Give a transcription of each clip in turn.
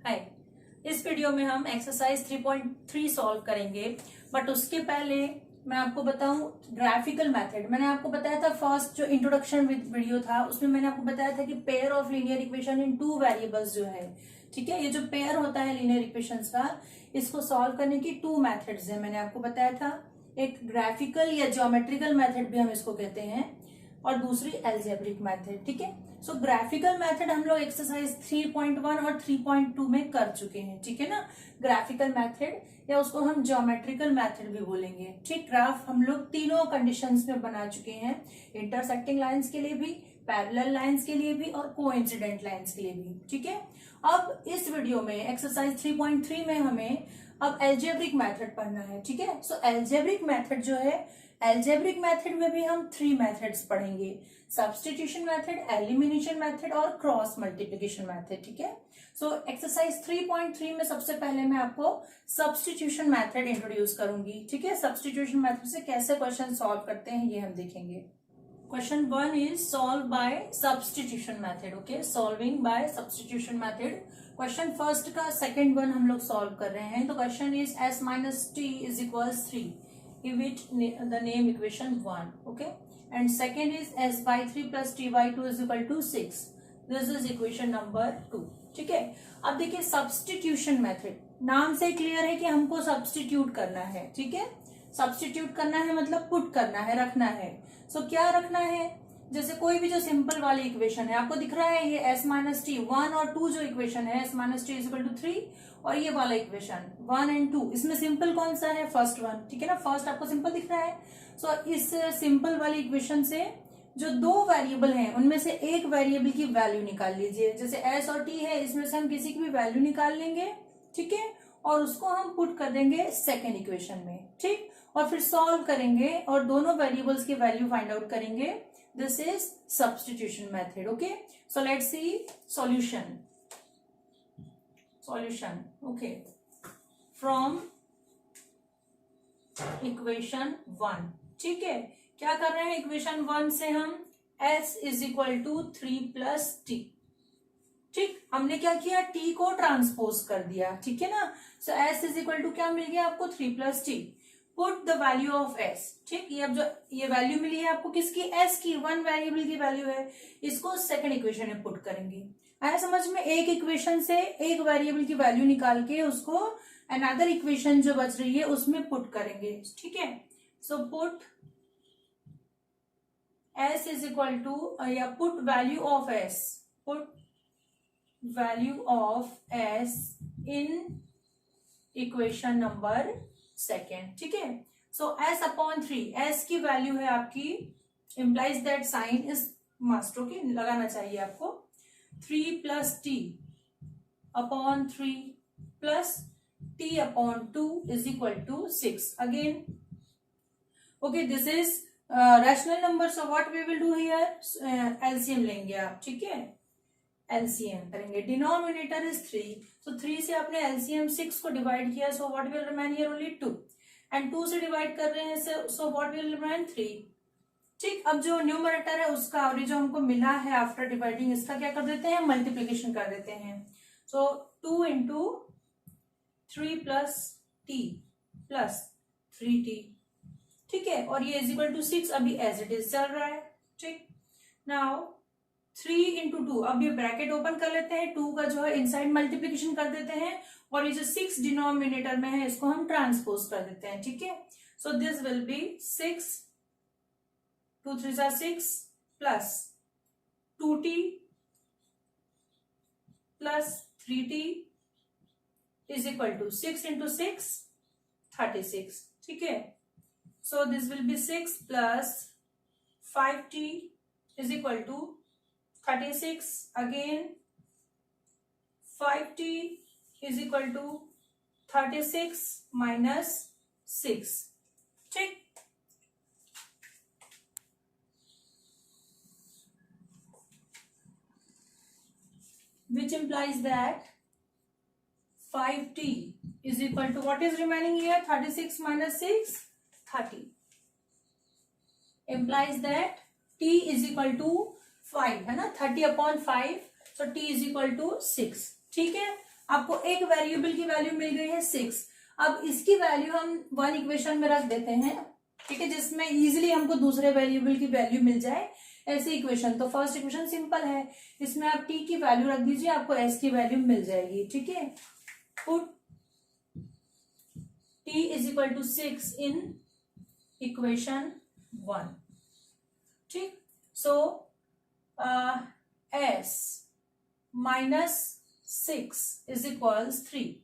हाय। इस वीडियो में हम एक्सरसाइज 3.3 सॉल्व करेंगे, बट उसके पहले मैं आपको बताऊं ग्राफिकल मेथड। मैंने आपको बताया था फर्स्ट जो इंट्रोडक्शन वीडियो था उसमें मैंने आपको बताया था कि pair of linear equation in two variables जो है, ठीक है, ये जो पेयर होता है लीनियर इक्वेशंस का, इसको सॉल्व करने की टू मेथड्स है। मैंने आपको बताया था एक ग्राफिकल या ज्योमेट्रिकल मेथड भी हम इसको कहते हैं और दूसरी एल्जेब्रिक मेथड, ठीक है। सो ग्राफिकल मेथड हम लोग एक्सरसाइज 3.1 और 3.2 में कर चुके हैं, ठीक है ना। ग्राफिकल मेथड या उसको हम ज्योमेट्रिकल मेथड भी बोलेंगे, ठीक। ग्राफ हम लोग तीनों कंडीशंस में बना चुके हैं, इंटरसेक्टिंग लाइंस के लिए भी, पैरेलल लाइंस के लिए भी और कोइंसिडेंट लाइंस के लिए भी, ठीक है। अब इस वीडियो में एक्सरसाइज 3.3 में हमें अब एल्जेब्रिक मेथड पढ़ना है, ठीक है। सो एल्जेब्रिक मेथड जो है, एल्जेब्रिक मेथड में भी हम 3 मेथड्स पढ़ेंगे, सब्स्टिट्यूशन मेथड, एलिमिनेशन मेथड और क्रॉस मल्टीप्लिकेशन मेथड, ठीक है। सो एक्सरसाइज 3.3 में सबसे पहले मैं आपको सब्स्टिट्यूशन मेथड इंट्रोड्यूस करूंगी, ठीक है। सब्स्टिट्यूशन मेथड से कैसे क्वेश्चन सॉल्व करते हैं ये हम देखेंगे। Question 1 is solve by substitution method, okay, solving by substitution method. Question first का सेकंड वन हम लोग सॉल्व कर रहे हैं। तो question is s minus t is equals 3, give it the name equation 1, okay, and second is s by 3 plus t by 2 is equal to 6, this is equation number 2, ठीक है। अब देखिए सब्स्टिट्यूशन मेथड, नाम से क्लियर है कि हमको substitute करना है, ठीक है। सब्स्टिट्यूट करना है मतलब पुट करना है, रखना है। सो क्या रखना है, जैसे कोई भी जो सिंपल वाली इक्वेशन है, आपको दिख रहा है ये s माइनस टी 1 और 2 जो इक्वेशन है, s minus t is equal to 3, और ये वाला इक्वेशन 1 एंड 2, इसमें सिंपल कौन सा है, फर्स्ट वन, ठीक है ना। फर्स्ट आपको सिंपल दिख रहा है। सो इस सिंपल वाली इक्वेशन से जो दो वेरिएबल हैं उनमें से एक वेरिएबल की वैल्यू निकाल लीजिए। जैसे s और t है, इसमें से हम किसी की भी वैल्यू निकाल लेंगे, ठीक है, और उसको हम पुट कर देंगे सेकेंड इक्वेशन में, ठीक, और फिर सॉल्व करेंगे और दोनों वेरिएबल्स की वैल्यू फाइंड आउट करेंगे। This is substitution method, okay. So let's see solution, okay, from equation 1, ठीक है। क्या कर रहे हैं, इक्वेशन 1 से हम s is equal to 3 plus t, ठीक, हमने क्या किया, t को ट्रांसपोज कर दिया, ठीक है ना। सो s इज इक्वल टू क्या मिल गया आपको, 3 plus T, put the value of s, ठीक। ये अब जो ये वैल्यू मिली है आपको किसकी, s की, वन वेरिएबल की वैल्यू है, इसको सेकंड इक्वेशन में पुट करेंगे। आया समझ में, एक इक्वेशन से एक वेरिएबल की वैल्यू निकाल के उसको अनदर इक्वेशन जो बच रही है उसमें पुट करेंगे, ठीक है। So put s is equal to या put value of s, put value of s in equation number second, ठीक है। सो s अपॉन 3, s की वैल्यू है आपकी, implies that sign is must, okay, लगाना चाहिए आपको, 3 plus t upon 3 plus t upon 2 is equal to 6 again, okay. This is rational number, so what we will do here, LCM लेंगे आप, ठीक है, एलसीएम करेंगे। डिनोमिनेटर इज 3, तो 3 से आपने एलसीएम 6 को डिवाइड किया, so what will remain here, only 2, and 2 से डिवाइड कर रहे हैं, सो व्हाट विल रिमेन 3, ठीक। अब जो न्यूमरेटर है उसका और जो हमको मिला है आफ्टर डिवाइडिंग, इसका क्या कर देते हैं, मल्टीप्लीकेशन कर देते हैं। सो 2 into 3 plus T plus 3t, ठीक है, और ये इज इक्वल टू 6 अभी एज इट इज चल रहा है, ठीक। नाउ 3 इंटू 2, अब ये ब्रैकेट ओपन कर लेते हैं, 2 का जो है इनसाइड मल्टीप्लीकेशन कर देते हैं, और ये जो 6 डिनोमिनेटर में है इसको हम ट्रांसपोज कर देते हैं, ठीक है। So this will be 6, 2 3 6 plus 2t plus 3t is equal to 6 into 6 36, ठीक है। So this will be 6 plus 5t is equal to 36, again 5t is equal to 36 minus 6, ठीक। Which implies that 5t is equal to what is remaining here, 36 minus 6, 30, implies that t is equal to 5 है ना, 30 upon 5, so t is equal to 6, ठीक है। आपको एक variable की value मिल गई है 6। अब इसकी वैल्यू हम वन इक्वेशन में रख देते हैं, ठीक है, जिसमें इजीली हमको दूसरे वेरिएबल की वैल्यू मिल जाए ऐसी इक्वेशन। तो फर्स्ट इक्वेशन सिंपल है, इसमें आप t की वैल्यू रख दीजिए, आपको s की वैल्यू मिल जाएगी, ठीक है। Put t is equal to 6 in equation 1, ठीक। So s minus 6 is equals 3,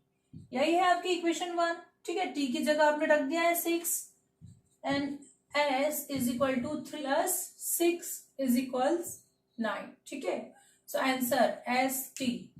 यही है आपकी इक्वेशन 1, ठीक है। t की जगह आपने रख दिया है 6 and s is equal to 3 plus 6 is equals 9, ठीक है। So answer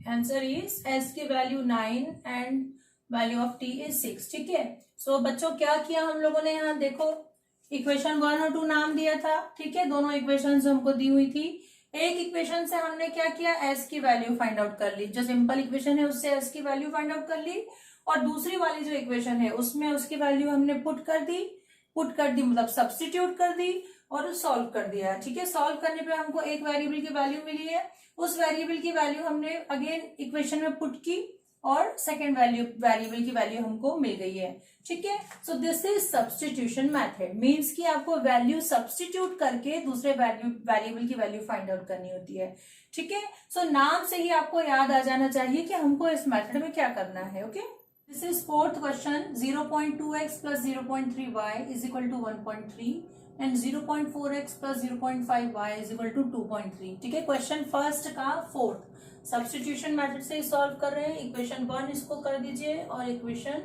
answer is s की value 9 and value of t is 6, ठीक है। सो बच्चों क्या किया हम लोगों ने, यहाँ देखो इक्वेशन 1 और 2 नाम दिया था, ठीक है, दोनों इक्वेशन हमको दी हुई थी। एक इक्वेशन से हमने क्या किया, s की वैल्यू फाइंड आउट कर ली, जो सिंपल इक्वेशन है उससे s की वैल्यू फाइंड आउट कर ली, और दूसरी वाली जो इक्वेशन है उसमें उसकी वैल्यू हमने पुट कर दी मतलब सब्स्टिट्यूट कर दी और सॉल्व कर दिया, ठीक है। सॉल्व करने पे हमको एक वेरिएबल की वैल्यू मिली है, उस वेरिएबल की वैल्यू हमने अगेन इक्वेशन में पुट की और सेकेंड वेरिएबल की वैल्यू हमको मिल गई है, ठीक है। So this is substitution method, means कि आपको वैल्यू सब्स्टिट्यूट करके दूसरे वेरिएबल की वैल्यू फाइंड आउट करनी होती है, ठीक है। सो नाम से ही आपको याद आ जाना चाहिए कि हमको इस मेथड में क्या करना है, okay. This is fourth question. 0.2x plus 0.3y is equal to 1.3 and 0.4x plus 0.5y is equal to 2.3, ठीक है। क्वेश्चन फर्स्ट का फोर्थ सब्स्टिट्यूशन मेथड से सॉल्व कर रहे हैं। इक्वेशन 1 इसको कर दीजिए और इक्वेशन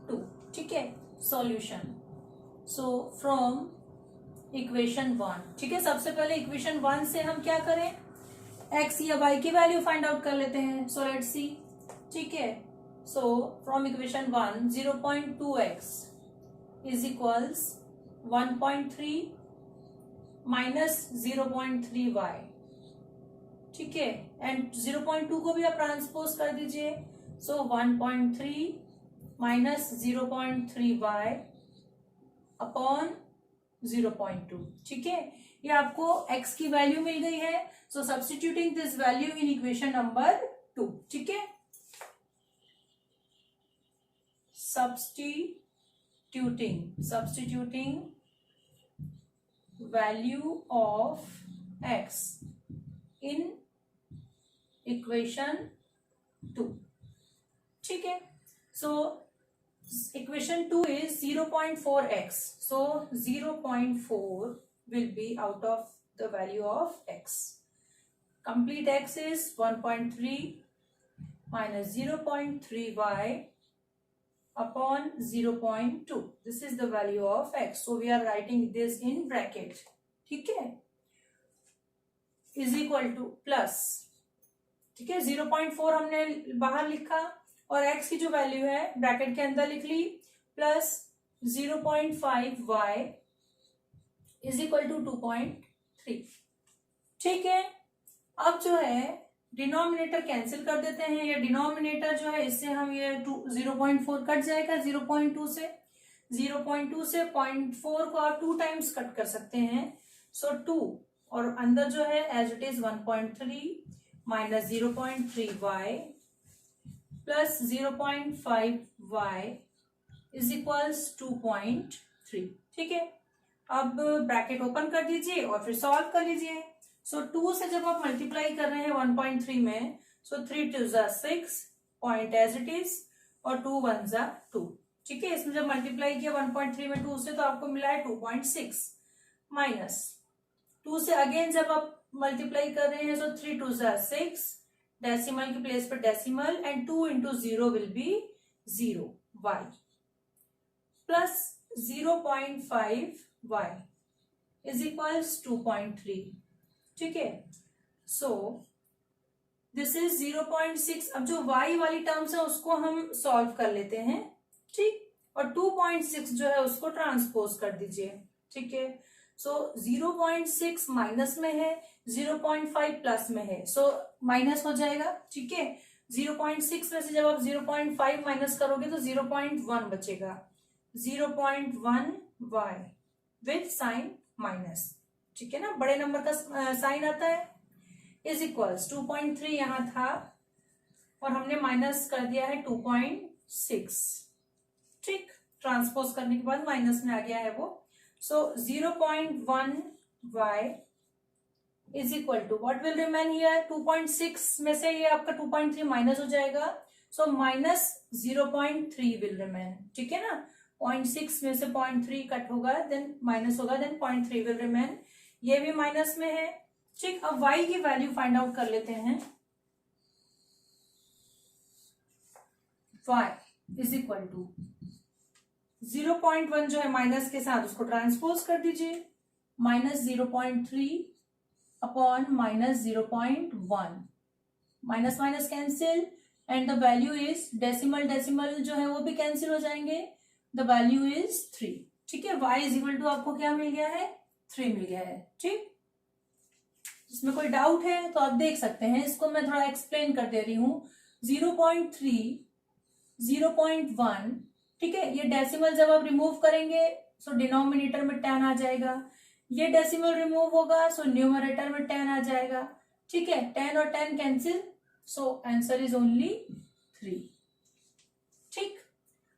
2, ठीक है। सॉल्यूशन, सो फ्रॉम इक्वेशन 1, ठीक है, सबसे पहले इक्वेशन 1 से हम क्या करें, x या y की वैल्यू फाइंड आउट कर लेते हैं। सो लेट्स सी, ठीक है। So from equation 1, 0.2x is equals 1.3 minus 0.3y, ठीक है, एंड 0.2 को भी आप ट्रांसपोज कर दीजिए। सो 1.3 माइनस 0.3y अपॉन 0.2, ठीक है। ये आपको x की वैल्यू मिल गई है। So substituting this value in equation number 2, ठीक है। substituting value of x in equation 2, ठीक है। so equation 2 is 0.4x, so 0.4 will be out of the value of x. Complete x is 1.3 minus 0.3y upon 0.2. This is the value of x. So we are writing this in bracket, ठीक है, is equal to plus, ठीक है, 0.4 हमने बाहर लिखा और x की जो वैल्यू है ब्रैकेट के अंदर लिख ली, plus 0.5y is equal to 2.3, ठीक है। अब जो है डिनोमिनेटर कैंसिल कर देते हैं, या डिनोमिनेटर जो है इससे हम ये 0.4 कट जाएगा 0.2 से 0.4 को आप 2 टाइम्स कट कर सकते हैं। सो 2 और अंदर जो है as it is 1.3 minus 0.3y plus 0.5y is equals 2.3, ठीक है। अब ब्रैकेट ओपन कर दीजिए और फिर सॉल्व कर लीजिए। सो 2 से जब आप मल्टीप्लाई कर रहे हैं 1.3 में, सो 3 2 6 पॉइंट एज इट इज और 2 1 2, ठीक है। इसमें जब मल्टीप्लाई किया 1.3 में 2 से तो आपको मिला है 2.6 माइनस 2 से अगेन जब आप मल्टीप्लाई कर रहे हैं सो 3 2 6, डेसिमल की प्लेस पर decimal and 2 into 0 will be 0 y plus 0.5y is equals 2.3, ठीक है। So this is 0.6। अब जो y वाली टर्म्स है उसको हम सॉल्व कर लेते हैं, ठीक, और 2.6 जो है उसको ट्रांसपोज कर दीजिए, ठीक है। सो 0.6 माइनस में है, 0.5 प्लस में है, सो माइनस हो जाएगा, ठीक है। 0.6 में से जब आप 0.5 माइनस करोगे तो 0.1 बचेगा, 0.1y विथ साइन माइनस, ठीक है ना, बड़े नंबर का साइन आता है, इज इक्वल्स 2.3 यहां था और हमने माइनस कर दिया है 2.6, ठीक, ट्रांसपोज करने के बाद माइनस में आ गया है वो। So 0.1 y is equal to what will remain here, 2.6 में से ये आपका 2.3 माइनस हो जाएगा, सो माइनस 0.3 विल रिमेन, ठीक है ना। 0.6 में से 0.3 कट होगा, देन माइनस होगा, देन 0.3 विल रिमेन, ये भी माइनस में है, ठीक। अब y की वैल्यू फाइंड आउट कर लेते हैं। y इज इक्वल टू 0.1 जो है माइनस के साथ उसको ट्रांसपोज कर दीजिए, minus 0.3 upon minus 0.1, minus minus cancel and the value is decimal, decimal जो है वो भी कैंसिल हो जाएंगे, द वैल्यू इज 3, ठीक है। y इज इक्वल टू आपको क्या मिल गया है, 3 मिल गया है, ठीक। इसमें कोई डाउट है तो आप देख सकते हैं, इसको मैं थोड़ा एक्सप्लेन कर दे रही हूं। 0.3, 0.1, ठीक है, ये डेसिमल जब आप रिमूव करेंगे सो डिनोमिनेटर में 10 आ जाएगा, ये डेसिमल रिमूव होगा सो न्यूमरेटर में 10 आ जाएगा, ठीक है। 10 और 10 cancel, so answer is only 3, ठीक।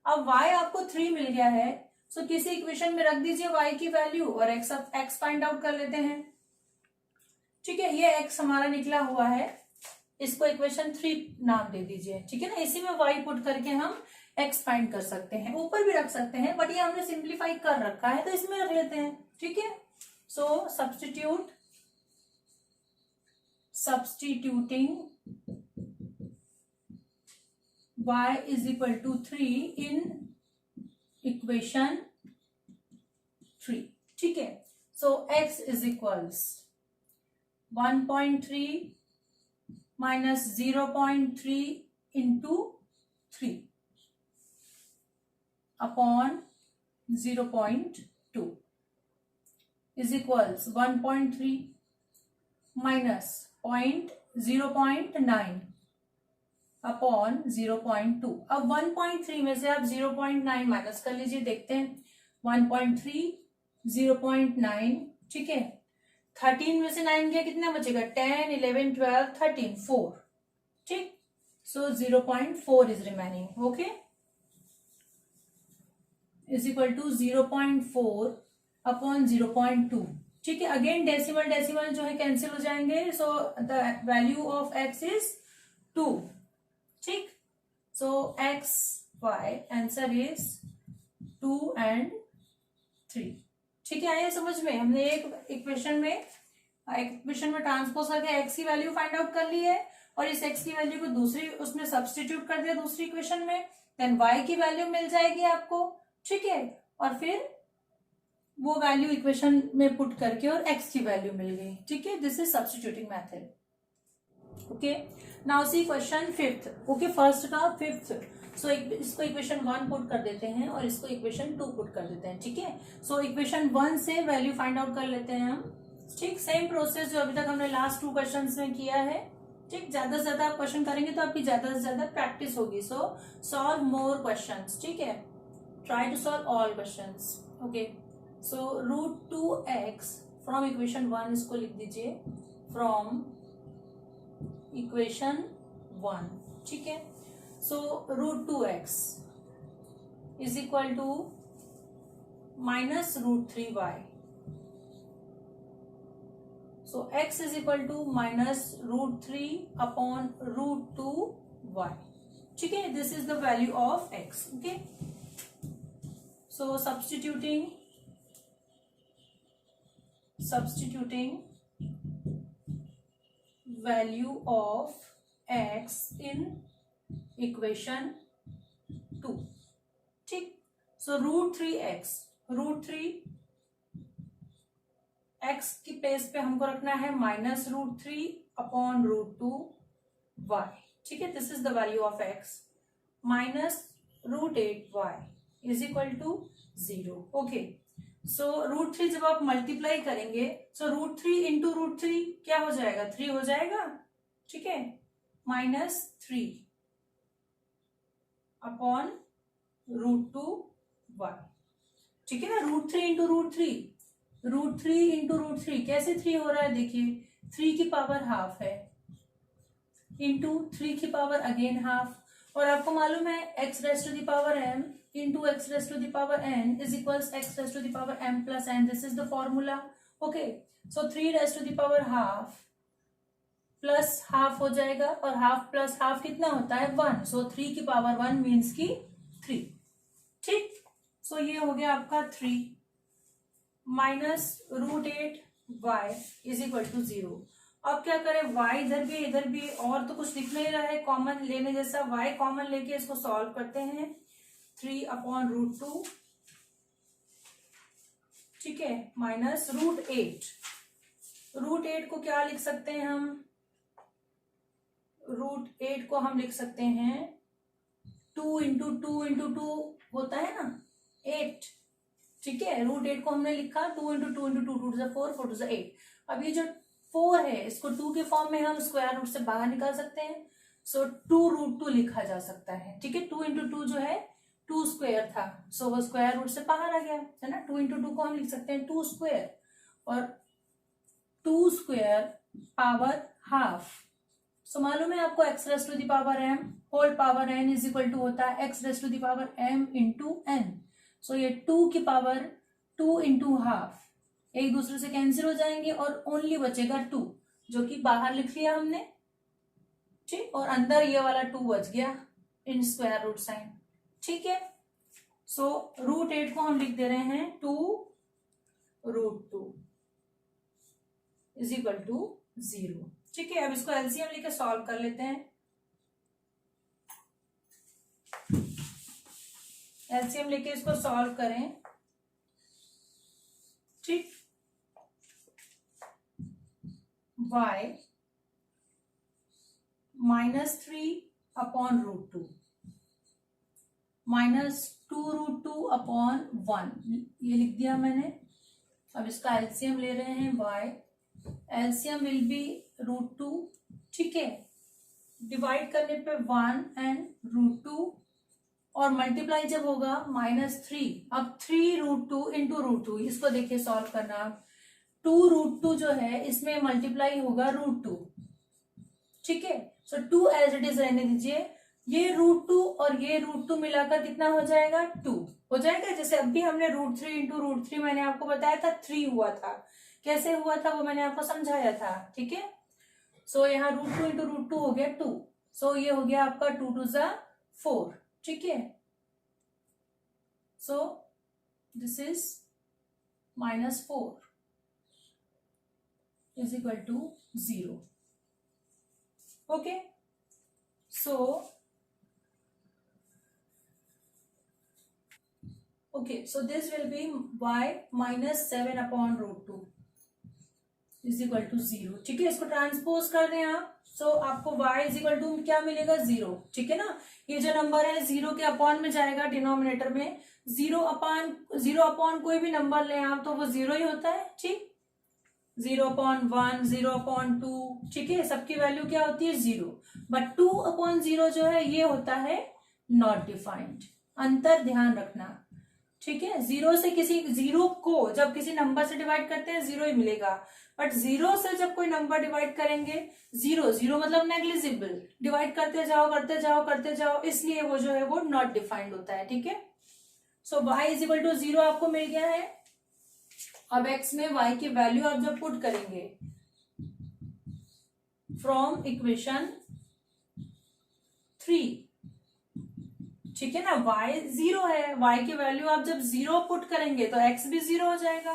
अब y आपको 3 मिल गया है, सो किसी इक्वेशन में रख दीजिए y की वैल्यू और x फाइंड आउट कर लेते हैं, ठीक है। ये x हमारा निकला हुआ है, इसको इक्वेशन 3 नाम दे दीजिए, ठीक है ना। इसी में y पुट करके हम x फाइंड कर सकते हैं, ऊपर भी रख सकते हैं बट ये हमने सिंप्लीफाई कर रखा है तो इसमें रख लेते हैं, ठीक है। So substituting y is equal to 3 in equation 3, ठीक है। So x is equals 1.3 minus 0.3 into 3 upon 0.2 is equals 1.3 minus 0.9 upon 0.2। अब 1.3 में से आप 0.9 माइनस कर लीजिए, देखते हैं 1.3 0.9, ठीक है। 13 में से 9 गया, कितना बचेगा, 10 11 12 13 4, ठीक। So 0.4 is remaining, okay, is equal to 0.4 upon 0.2, ठीक है। अगेन डेसिमल डेसिमल जो है कैंसिल हो जाएंगे, so the value of x is 2, ठीक। सो x y answer is 2 and 3, ठीक है। आया समझ में, हमने एक इक्वेशन में ट्रांसपोज करके x की वैल्यू फाइंड आउट कर ली है और इस x की वैल्यू को दूसरी उसमें सब्स्टिट्यूट कर दिया दूसरी इक्वेशन में, देन y की वैल्यू मिल जाएगी आपको, ठीक है। और फिर वो वैल्यू इक्वेशन में पुट करके और x की वैल्यू मिल गई, ठीक है। This is substituting method, okay. Now see question 5th, okay, first का 5th। सो इसको इक्वेशन 1 पुट कर देते हैं और इसको इक्वेशन 2 पुट कर देते हैं, ठीक है। सो इक्वेशन 1 से वैल्यू फाइंड आउट कर लेते हैं हम, ठीक। सेम प्रोसेस जो अभी तक हमने लास्ट 2 क्वेश्चंस में किया है, ठीक। ज्यादा से ज्यादा आप क्वेश्चन करेंगे तो आपकी ज्यादा से ज्यादा प्रैक्टिस होगी। सो सॉल्व मोर क्वेश्चंस, ठीक है, try to solve all questions, okay. So √2x from equation 1, इसको लिख दीजिए फ्रॉम इक्वेशन 1, ठीक है। So √2x is equal to minus √3y, so x is equal to minus √3 upon √2y, ठीक है। This is the value of x, okay. So substituting value of x in equation 2, ठीक। सो √3x, √3 x की place पे हमको रखना है minus √3 upon √2y, ठीक है। This is the value of x, minus √8y is equal to 0, okay. So √3 जब आप मल्टीप्लाई करेंगे, सो √3 इंटू √3 क्या हो जाएगा, 3 हो जाएगा, ठीक है, माइनस 3 अपॉन √2y, ठीक है ना। √3 इंटू √3 कैसे 3 हो रहा है, देखिए 3 की पावर हाफ है, इंटू 3 की पावर अगेन हाफ, और आपको मालूम है x raise to the power m into x raise to the power n is equals x raise to the power m plus n, this is the formula. Okay, so 3 raise to the power half plus half हो जाएगा, और half plus half कितना होता है 1, सो 3 की power 1 means की 3। ठीक, सो ये हो गया आपका 3 minus √8 y is equal to 0। अब क्या करें, y इधर भी और तो कुछ दिख नहीं रहा है कॉमन लेने जैसा, y कॉमन लेके इसको सॉल्व करते हैं। 3/√2, ठीक है, माइनस √8। √8 को क्या लिख सकते हैं हम, √8 को हम लिख सकते हैं 2 इंटू 2 इंटू 2 होता है ना 8, ठीक है। √8 को हमने लिखा 2 इंटू 2 इंटू 2, 2 टू 4, 4 टू 8। अब ये जो 4 है इसको 2 के फॉर्म में हम स्क्वायर रूट से बाहर निकाल सकते हैं, सो 2√2 लिखा जा सकता है, ठीक है। 2 इंटू 2 जो है 2 स्क्वायर था, सो वो स्क्वायर रूट से बाहर आ गया, है ना। 2 इंटू 2 को हम लिख सकते हैं 2 स्क्वायर, और 2 स्क्वायर पावर हाफ। सो मालूम है आपको x raise to the power m whole power n is equal to होता है x raise to the power m into n। So ये 2 की पावर 2 इंटू हाफ एक दूसरे से कैंसिल हो जाएंगे, और ओनली बचेगा 2 जो कि बाहर लिख लिया हमने, ठीक, और अंदर ये वाला 2 बच गया इन स्क्वायर रूट साइन, ठीक है। सो √8 को हम लिख दे रहे हैं 2√2 इज इक्वल टू 0, ठीक है। अब इसको एलसीएम लेके सॉल्व कर लेते हैं। एलसीएम लेके इसको सॉल्व करें, ठीक। y -3/√2 -2√2/1 ये लिख दिया मैंने। अब इसका एलसीएम ले रहे हैं y, एलसीएम विल बी √2, ठीक है। डिवाइड करने पे 1 एंड √2, और मल्टीप्लाई जब होगा -3, अब 3√2 इंटू √2, इसको देखिए सॉल्व करना। 2√2 जो है इसमें मल्टीप्लाई होगा √2, ठीक है। सो 2 एज इट इज रहने दीजिए, ये √2 और ये √2 मिलाकर कितना हो जाएगा 2 हो जाएगा। जैसे अभी हमने √3 इंटू √3 मैंने आपको बताया था 3 हुआ था, कैसे हुआ था वो मैंने आपको समझाया था, ठीक है। सो यहाँ √2 इंटू √2 हो गया 2, सो ये हो गया आपका 2 टू 4, ठीक है। So this is -4 is equal to 0, okay. So okay, so this will be y -7/√2 is equal to 0, ठीक है। इसको ट्रांसपोज कर दें आप, सो आपको y इज इक्वल टू क्या मिलेगा 0, ठीक है ना। ये जो नंबर है 0 के अपॉन में जाएगा डिनोमिनेटर में, 0 अपॉन कोई भी नंबर लें आप तो वो 0 ही होता है, ठीक। 0/1, 0/2, ठीक है, सबकी वैल्यू क्या होती है 0, बट 2/0 जो है ये होता है नॉट डिफाइंड। अंतर ध्यान रखना, ठीक है। 0 से किसी 0 को जब किसी नंबर से डिवाइड करते हैं 0 ही मिलेगा, बट 0 से जब कोई नंबर डिवाइड करेंगे 0 मतलब नेग्लिजिबल, डिवाइड करते जाओ, इसलिए वो जो है वो नॉट डिफाइंड होता है, ठीक है। सो y इज इक्वल टू 0 आपको मिल गया है। अब x में y की वैल्यू आप जब पुट करेंगे फ्रॉम इक्वेशन 3, ठीक है ना, y 0 है, y की वैल्यू आप जब 0 पुट करेंगे तो x भी 0 हो जाएगा।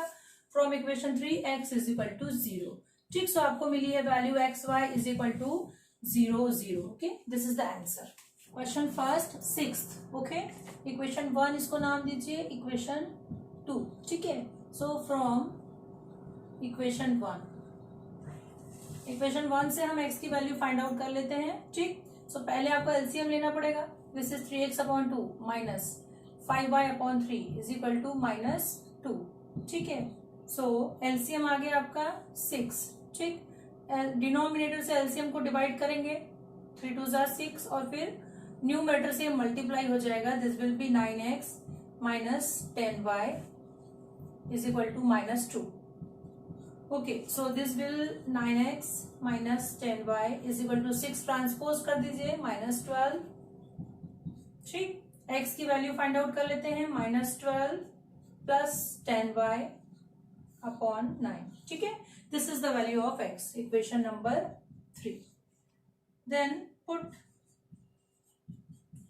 From equation 3 x is equal to 0, ठीक। सो आपको मिली है value x y is equal to 0 0, okay. This is the answer. Question first 6th, okay. Equation 1 इसको नाम दीजिए इक्वेशन 2, ठीक है। सो फ्रॉम इक्वेशन 1 से हम x की वैल्यू फाइंड आउट कर लेते हैं, ठीक। सो पहले आपको एलसीएम लेना पड़ेगा, this is 3x/2 -5y/3 is equal to -2, ठीक है। सो एलसीएम आ गया आपका 6, ठीक। डिनोमिनेटर से एलसीएम को डिवाइड करेंगे, 3 2 6, और फिर न्यूमरेटर से मल्टीप्लाई हो जाएगा, this will be 9x - 10y is equal to -2, okay, so this will 9x minus 10y is equal to 6 transpose कर दीजिए -12। ठीक, x की वैल्यू फाइंड आउट कर लेते हैं, -12 प्लस 10y अपॉन 9। ठीक है, this is the value of x, equation number 3। Then put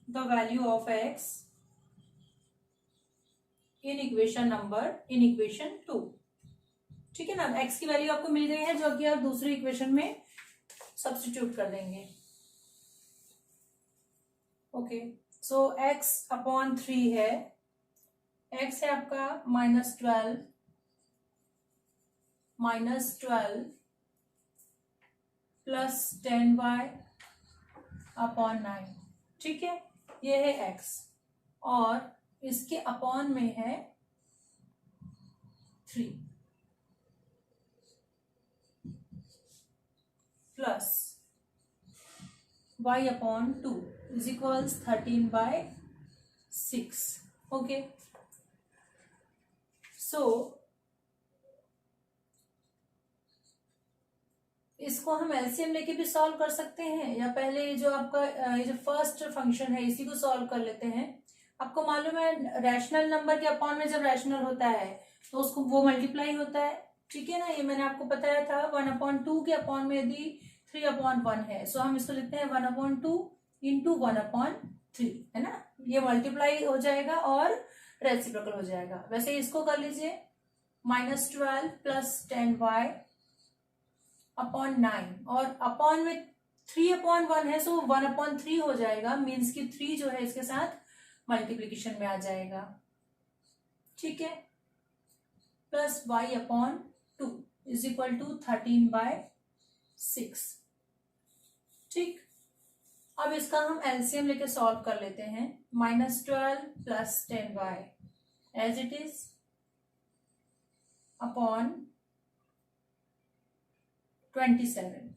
the value of x in equation 2। ठीक है ना, x की वैल्यू आपको मिल गई है जो कि आप दूसरी इक्वेशन में सब्स्टिट्यूट कर देंगे। ओके, सो x अपॉन 3 है, x है आपका -12 प्लस 10y अपॉन 9। ठीक है, ये है x और इसके अपॉन में है 3 plus y upon 2 is equals 13/6। Okay, so इसको हम एलसीएम लेके भी सॉल्व कर सकते हैं, या पहले जो आपका ये जो फर्स्ट फंक्शन है इसी को सॉल्व कर लेते हैं। आपको मालूम है रैशनल नंबर के अपॉन में जब रैशनल होता है तो उसको वो मल्टीप्लाई होता है। ठीक है ना, ये मैंने आपको बताया था। 1/2 के अपॉन में यदि 3/1 है, सो हम इसको लिखते हैं 1/2 इंटू 1/3, है ना। ये मल्टीप्लाई हो जाएगा और रेसिप्रोकल हो जाएगा। वैसे इसको कर लीजिए -12 प्लस 10y अपॉन 9 और अपॉन में 3/1 है, सो 1/3 हो जाएगा। मीन्स कि 3 जो है इसके साथ मल्टीप्लीकेशन में आ जाएगा। ठीक है, plus y upon 2 is equal to 13/6। ठीक, अब इसका हम एलसीएम लेके सॉल्व कर लेते हैं। -12 plus 10y as it is upon 27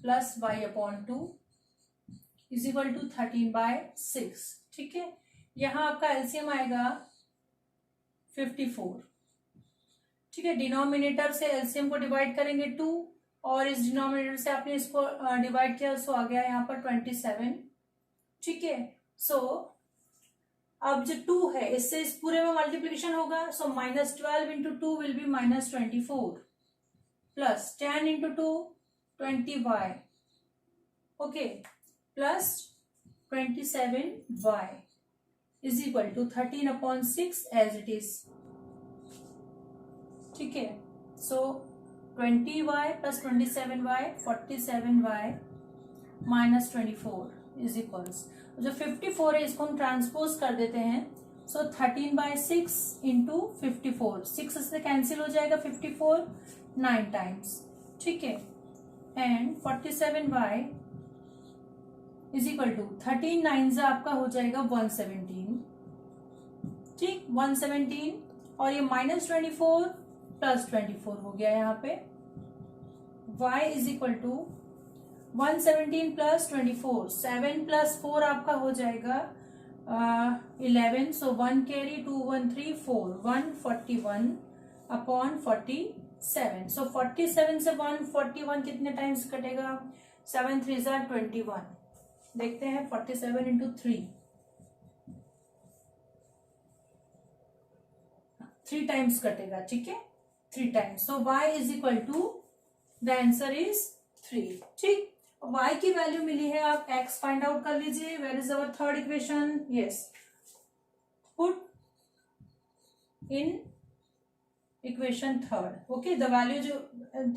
plus y upon 2 is equal to 13/6। ठीक है, यहां आपका एलसीएम आएगा 54। ठीक है, डिनोमिनेटर से एलसीएम को डिवाइड करेंगे 2 और इस डिनोमिनेटर से आपने इसको डिवाइड किया, सो आ गया यहाँ पर 27। ठीक है, सो अब जो 2 है इससे इस पूरे में मल्टीप्लीकेशन होगा, so -12 into 2 will be -24 plus 10 into 2 20y। Okay, plus 27y is equal to 13/6 as it is. ठीक है, so 20y plus 27y 47y minus 24 is equals, जो 54 है इसको हम ट्रांसपोज कर देते हैं। सो 13/6 इंटू 54, 6 से कैंसिल हो जाएगा, 54 9 टाइम्स। ठीक है, and 47y is equal to 13 9 आपका हो जाएगा 117। ठीक, 117 और ये -24 प्लस 24 हो गया यहाँ पे। y is equal to 117 plus 24, 7 plus 4 आपका हो जाएगा 11। सो 1 कैरी 2 1 3 4 141 अपॉन 47। सो 47 से 141 कितने टाइम्स कटेगा? 7 3 21। देखते हैं 47 इंटू 3 टाइम्स कटेगा। ठीक है, 3 times. So y is equal to the answer is 3। ठीक, y की वैल्यू मिली है, आप x फाइंड आउट कर लीजिए। Where is our third equation? Yes, put in equation third. Okay, the value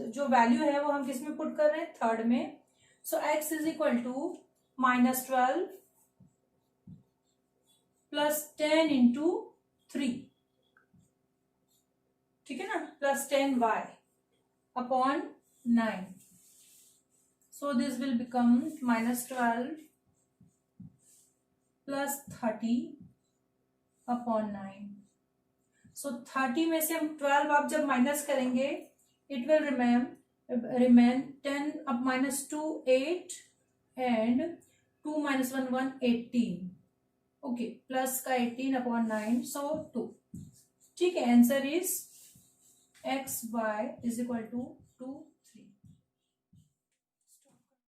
जो वैल्यू है वो हम किस में पुट कर रहे हैं? थर्ड में। So x is equal to -12 plus 10 into 3, ठीक है ना, plus 10y upon 9। So this will become -12 plus 30 upon 9. So 30 में से हम 12 आप जब माइनस करेंगे, it will remain 10 up -2 8 and 2 - 1 1 18. Okay, plus का 18 upon 9, so 2. ठीक है, answer is x y is equal to 2